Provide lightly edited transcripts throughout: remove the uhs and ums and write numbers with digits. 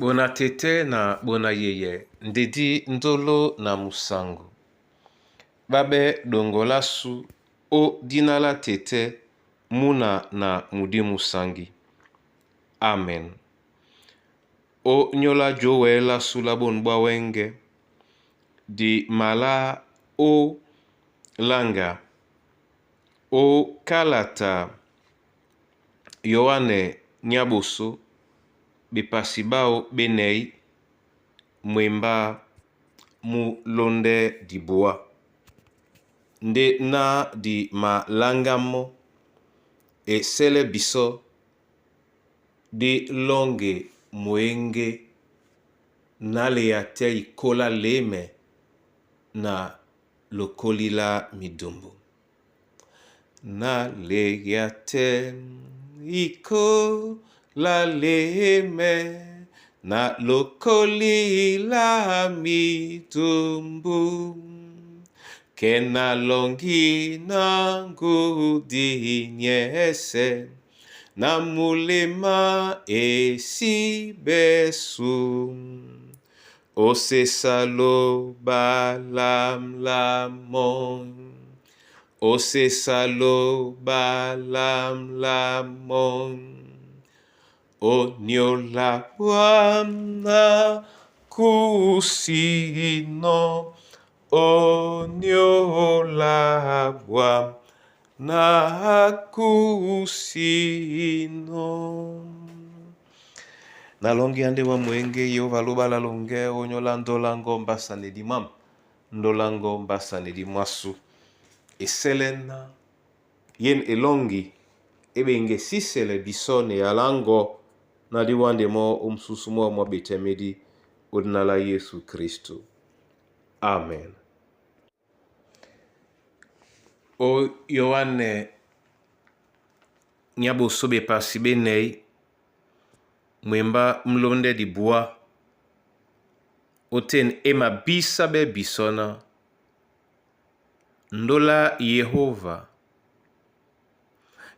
Bona tete na bona yeye ndedi ndolo na musangu babe dongola su o dinala tete muna na mudi musangi. Amen. O nyola jowe la su la bonbwa wenge di mala o langa o kalata Yohane Nyaboso bepasibao benei mwemba mu londe di boa nde na di ma langamo e sele biso di longe mwenge na leate ikola leme na lokolila midumbu na leate ikola leme na lokolila midumbu kena longi nangu dinyese na mulema esi besu ose salo balamlamon ose salo balamlamon o nyola wana kusino o nyola wana kusino na longi ande wa mwenge yo valoba la longe o nyola ndolango mbasane di mam ndolango mbasane di mwasu eselena yen elongi ebenge sisele bisone yalango na diwandemo mo umsusumo mwa betemedi udnala Yesu Kristu. Amen. O Yohane Nyaboso bepasi benei mwemba mlonde di bua oten ema bisa be bisona ndola Yehova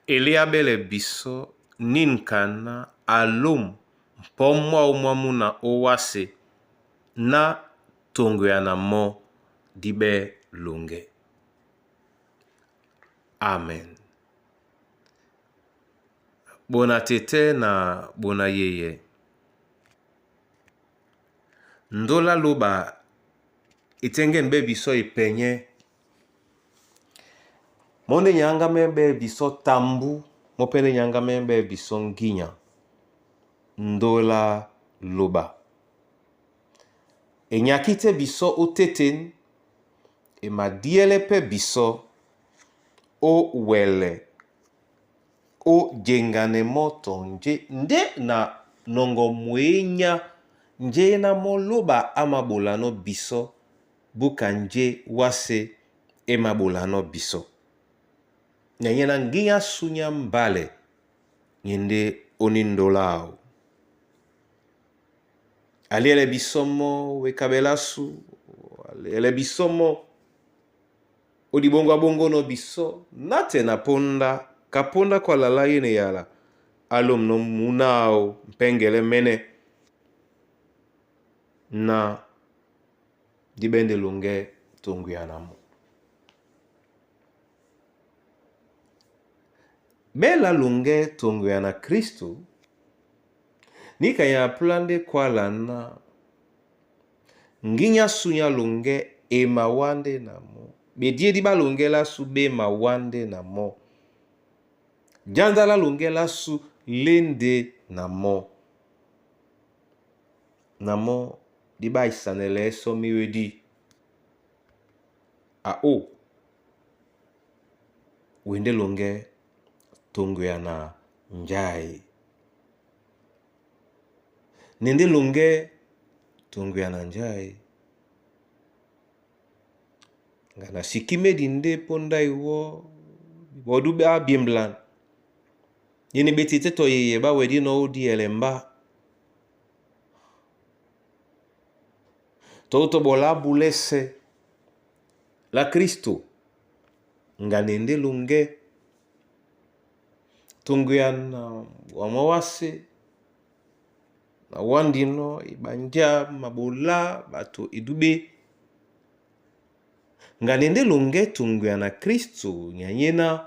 eliabele biso ninkana alum pomwa umwamuna owase na tongo ya na mo dibe lunge. Amen. Bona tete na bona yeye ndola loba itengen be biso ipenye monde nyanga membe biso tambu mopene nyanga membe biso nginya ndola loba enyakite biso uteten e madiele pe biso o wele o jengane moto nde na nongo mwenya nje na moloba amabolano biso buka nje wase emabolano biso nyena nginya sunya mbale nyende onindolao aliele bisomo wekabelasu aliele bisomo odibongo bongo no biso nate na ponda kaponda kwa lalayene yala alom no munao mpengele mene na dibende lunge tungu ya namu bela lunge tungu ya na Kristu nika ya plande kwa lana nginya sunya lunge ema wande na mo bedie diba lunge la su be ma wande na mo janda la lunge la su lende na mo diba isanele so miwedi a o wende lunge tungu ya na njai nende lunge tungu ya na njai ngana sikime dinde ponda iwo bodube abiemblan yene betite to yeye ba wedi no odi elemba to bola bulese la Kristo nganende lunge tungu ya na wamawase na wandino ibanja mabola bato idube nganende longe tungwe na Kristo nyanyena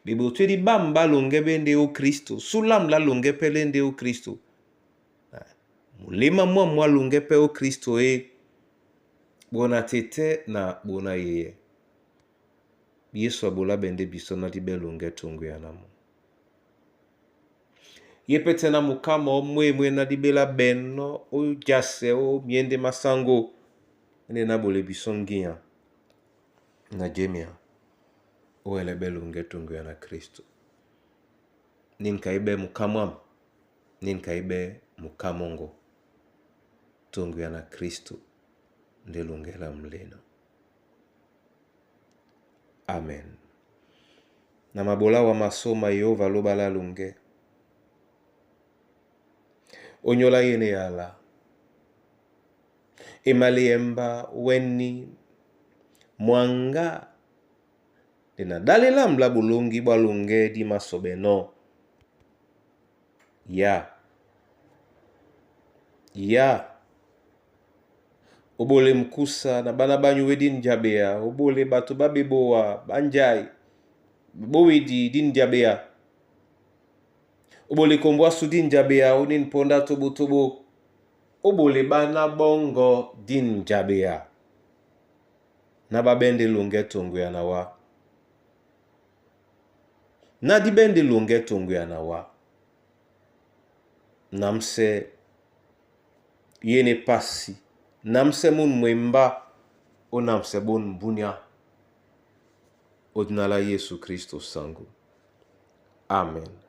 bibotwe bamba longe bende o Kristo sulam la longe pelende o Kristo mulema mwa longe pe o Kristo bona tete na bona yeye Yesu abola bende bisona dibe longe tungwe anamo yepete na mukama omwe na dibela benno o jase o miende masango ne na bole bisongia na jemia o ele belunge tungu ya na Kristo ninkaibe mukamam ninkaibe mukamongo tungu ya na Kristo ndelunge la mleno. Amen. Na mabola wa masoma Yehova loba la lunge onyola yene yala emaliemba weni mwanga dina dalela mla bulungi balunge di masobeno ya obole mkusa na bana banyu wedin jabea obole batu babeboa banjai bowedi din jabea obole kombwa sudin jabea unin ponda tobo obole bana bongo din jabea na babende lunge tungu ya nawa na di bende lunge tungu ya nawa namse yene pasi namse mun mwemba o namse bon mbunya odinala Yesu Kristo sangu. Amen.